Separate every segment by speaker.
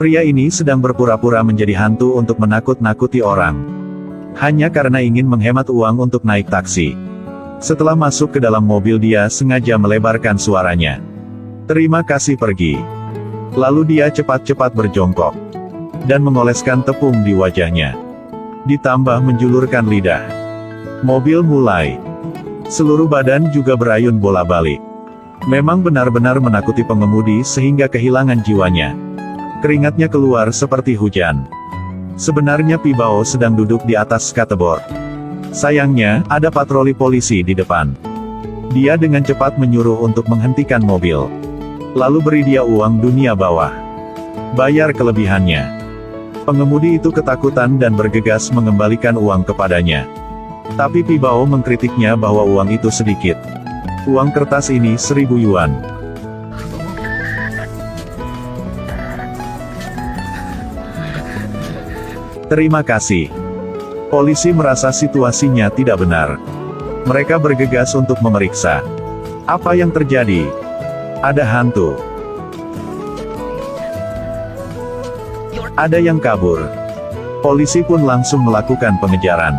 Speaker 1: Pria ini sedang berpura-pura menjadi hantu untuk menakut-nakuti orang. Hanya karena ingin menghemat uang untuk naik taksi. Setelah masuk ke dalam mobil dia sengaja melebarkan suaranya. "Terima kasih, pergi." Lalu dia cepat-cepat berjongkok. Dan mengoleskan tepung di wajahnya. Ditambah menjulurkan lidah. Mobil mulai. Seluruh badan juga berayun bola-balik. Memang benar-benar menakuti pengemudi sehingga kehilangan jiwanya. Keringatnya keluar seperti hujan. Sebenarnya Pibao sedang duduk di atas skateboard. Sayangnya, ada patroli polisi di depan. Dia dengan cepat menyuruh untuk menghentikan mobil. Lalu beri dia uang dunia bawah. Bayar kelebihannya. Pengemudi itu ketakutan dan bergegas mengembalikan uang kepadanya. Tapi Pibao mengkritiknya bahwa uang itu sedikit. Uang kertas ini 1000 yuan. Terima kasih. Polisi merasa situasinya tidak benar. Mereka bergegas untuk memeriksa. Apa yang terjadi? Ada hantu. Ada yang kabur. Polisi pun langsung melakukan pengejaran.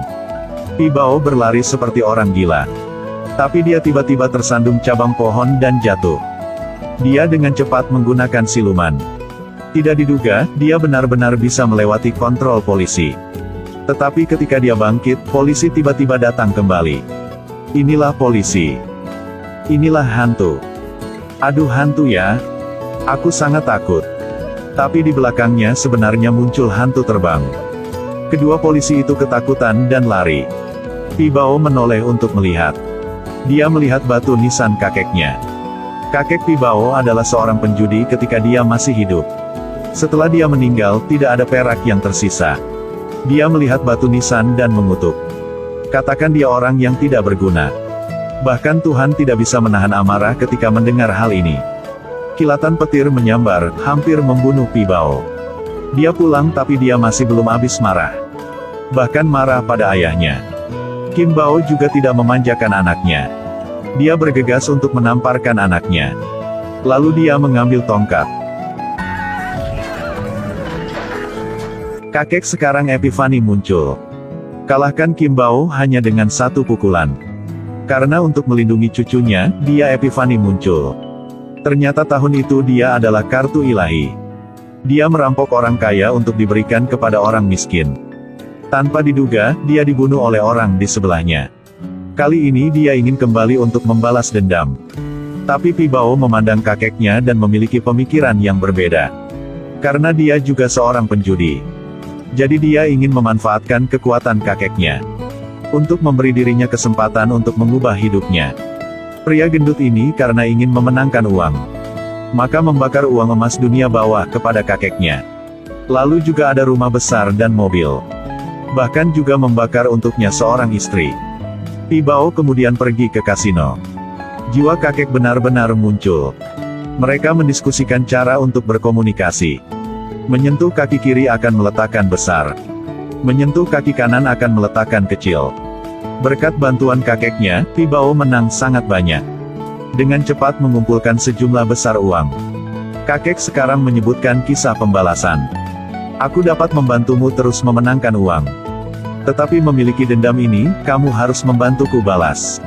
Speaker 1: Pibao berlari seperti orang gila. Tapi dia tiba-tiba tersandung cabang pohon dan jatuh. Dia dengan cepat menggunakan siluman. Tidak diduga, dia benar-benar bisa melewati kontrol polisi. Tetapi ketika dia bangkit, polisi tiba-tiba datang kembali. Inilah polisi. Inilah hantu. Aduh, hantu ya. Aku sangat takut. Tapi di belakangnya sebenarnya muncul hantu terbang. Kedua polisi itu ketakutan dan lari. Pibao menoleh untuk melihat. Dia melihat batu nisan kakeknya. Kakek Pibao adalah seorang penjudi ketika dia masih hidup. Setelah dia meninggal, tidak ada perak yang tersisa. Dia melihat batu nisan dan mengutuk. Katakan dia orang yang tidak berguna. Bahkan Tuhan tidak bisa menahan amarah ketika mendengar hal ini. Kilatan petir menyambar, hampir membunuh Pibao. Dia pulang tapi dia masih belum habis marah. Bahkan marah pada ayahnya. Kim Bao juga tidak memanjakan anaknya. Dia bergegas untuk menamparkan anaknya. Lalu dia mengambil tongkat. Kakek sekarang Epifani muncul. Kalahkan Kim Bao hanya dengan satu pukulan. Karena untuk melindungi cucunya, dia Epifani muncul. Ternyata tahun itu dia adalah kartu ilahi. Dia merampok orang kaya untuk diberikan kepada orang miskin. Tanpa diduga, dia dibunuh oleh orang di sebelahnya. Kali ini dia ingin kembali untuk membalas dendam. Tapi Pibao memandang kakeknya dan memiliki pemikiran yang berbeda. Karena dia juga seorang penjudi. Jadi dia ingin memanfaatkan kekuatan kakeknya. Untuk memberi dirinya kesempatan untuk mengubah hidupnya. Pria gendut ini karena ingin memenangkan uang. Maka membakar uang emas dunia bawah kepada kakeknya. Lalu juga ada rumah besar dan mobil. Bahkan juga membakar untuknya seorang istri. Pibao kemudian pergi ke kasino. Jiwa kakek benar-benar muncul. Mereka mendiskusikan cara untuk berkomunikasi. Menyentuh kaki kiri akan meletakkan besar. Menyentuh kaki kanan akan meletakkan kecil. Berkat bantuan kakeknya, Pibao menang sangat banyak. Dengan cepat mengumpulkan sejumlah besar uang. Kakek sekarang menyebutkan kisah pembalasan. Aku dapat membantumu terus memenangkan uang. Tetapi memiliki dendam ini, kamu harus membantuku balas.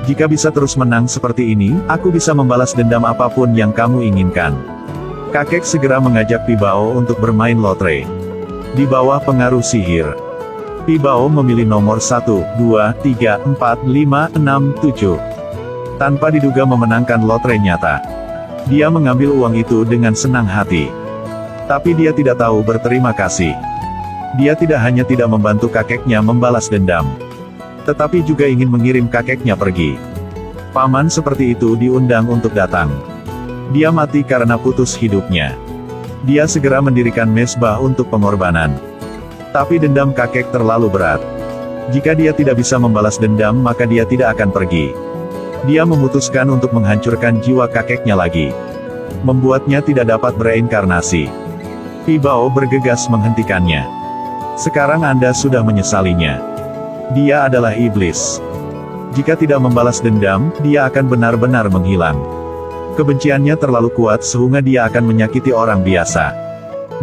Speaker 1: Jika bisa terus menang seperti ini, aku bisa membalas dendam apapun yang kamu inginkan. Kakek segera mengajak Pibao untuk bermain lotre. Di bawah pengaruh sihir. Pibao memilih nomor 1, 2, 3, 4, 5, 6, 7. Tanpa diduga memenangkan lotre nyata. Dia mengambil uang itu dengan senang hati. Tapi dia tidak tahu berterima kasih. Dia tidak hanya tidak membantu kakeknya membalas dendam. Tetapi juga ingin mengirim kakeknya pergi. Paman seperti itu diundang untuk datang. Dia mati karena putus hidupnya. Dia segera mendirikan mezbah untuk pengorbanan. Tapi dendam kakek terlalu berat. Jika dia tidak bisa membalas dendam maka dia tidak akan pergi. Dia memutuskan untuk menghancurkan jiwa kakeknya lagi. Membuatnya tidak dapat bereinkarnasi. Pibao bergegas menghentikannya. Sekarang Anda sudah menyesalinya. Dia adalah iblis. Jika tidak membalas dendam, dia akan benar-benar menghilang. Kebenciannya terlalu kuat sehingga dia akan menyakiti orang biasa.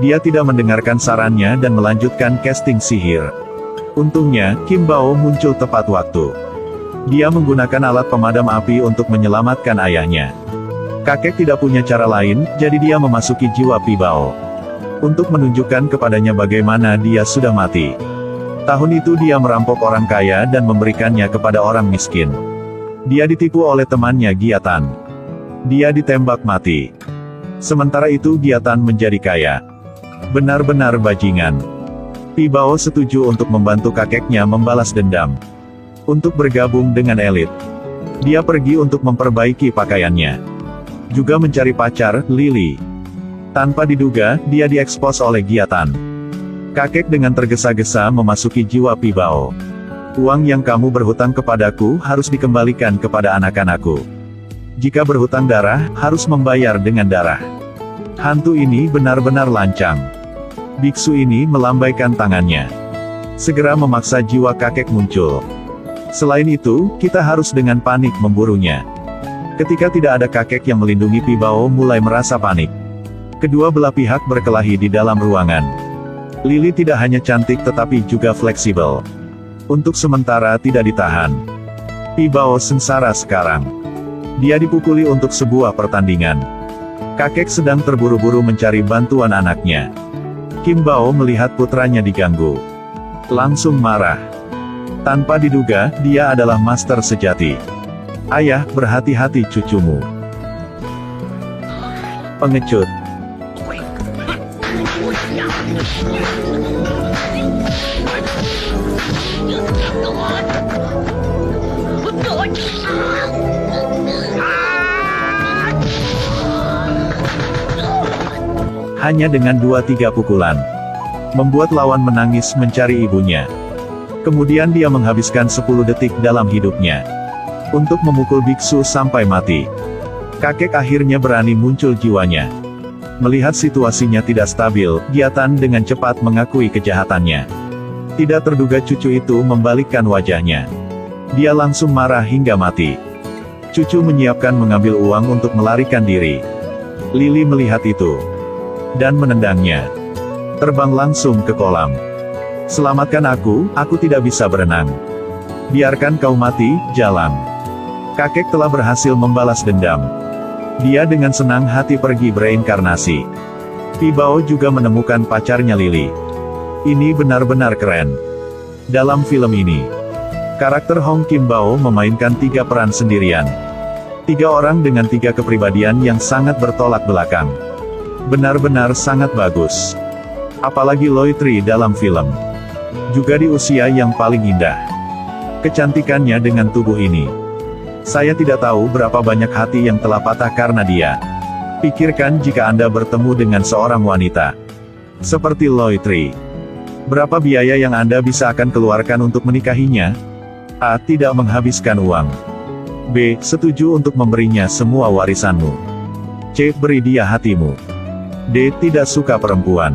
Speaker 1: Dia tidak mendengarkan sarannya dan melanjutkan casting sihir. Untungnya, Kim Bao muncul tepat waktu. Dia menggunakan alat pemadam api untuk menyelamatkan ayahnya. Kakek tidak punya cara lain, jadi dia memasuki jiwa Pi Bao. Untuk menunjukkan kepadanya bagaimana dia sudah mati. Tahun itu dia merampok orang kaya dan memberikannya kepada orang miskin. Dia ditipu oleh temannya Giatan. Dia ditembak mati. Sementara itu Giatan menjadi kaya. Benar-benar bajingan. Pi Bao setuju untuk membantu kakeknya membalas dendam. Untuk bergabung dengan elit. Dia pergi untuk memperbaiki pakaiannya. Juga mencari pacar, Lily. Tanpa diduga, dia diekspos oleh Giatan. Kakek dengan tergesa-gesa memasuki jiwa Pi Bao. Uang yang kamu berhutang kepadaku harus dikembalikan kepada anak-anakku. Jika berhutang darah, harus membayar dengan darah. Hantu ini benar-benar lancang. Biksu ini melambaikan tangannya. Segera memaksa jiwa kakek muncul. Selain itu, kita harus dengan panik memburunya. Ketika tidak ada kakek yang melindungi Pi Bao mulai merasa panik. Kedua belah pihak berkelahi di dalam ruangan. Lily tidak hanya cantik tetapi juga fleksibel. Untuk sementara tidak ditahan. Pi Bao sengsara sekarang. Dia dipukuli untuk sebuah pertandingan. Kakek sedang terburu-buru mencari bantuan anaknya. Kim Bao melihat putranya diganggu. Langsung marah. Tanpa diduga, dia adalah master sejati. Ayah, berhati-hati cucumu. Pengecut. Hanya dengan 2-3 pukulan. Membuat lawan menangis mencari ibunya. Kemudian dia menghabiskan 10 detik dalam hidupnya. Untuk memukul biksu sampai mati. Kakek akhirnya berani muncul jiwanya. Melihat situasinya tidak stabil, Giatan dengan cepat mengakui kejahatannya. Tidak terduga cucu itu membalikkan wajahnya. Dia langsung marah hingga mati. Cucu menyiapkan mengambil uang untuk melarikan diri. Lily melihat itu. Dan menendangnya. Terbang langsung ke kolam. Selamatkan aku tidak bisa berenang. Biarkan kau mati, jalan. Kakek telah berhasil membalas dendam. Dia dengan senang hati pergi bereinkarnasi. Pi Bao juga menemukan pacarnya Lily. Ini benar-benar keren. Dalam film ini, karakter Hong Kim Bao memainkan 3 peran sendirian. 3 orang dengan 3 kepribadian yang sangat bertolak belakang. Benar-benar sangat bagus. Apalagi Loi Tri dalam film. Juga di usia yang paling indah. Kecantikannya dengan tubuh ini. Saya tidak tahu berapa banyak hati yang telah patah karena dia. Pikirkan jika Anda bertemu dengan seorang wanita seperti Loi Tri. Berapa biaya yang Anda bisa akan keluarkan untuk menikahinya? A. Tidak menghabiskan uang. B. Setuju untuk memberinya semua warisanmu. C. Beri dia hatimu. D. Tidak suka perempuan.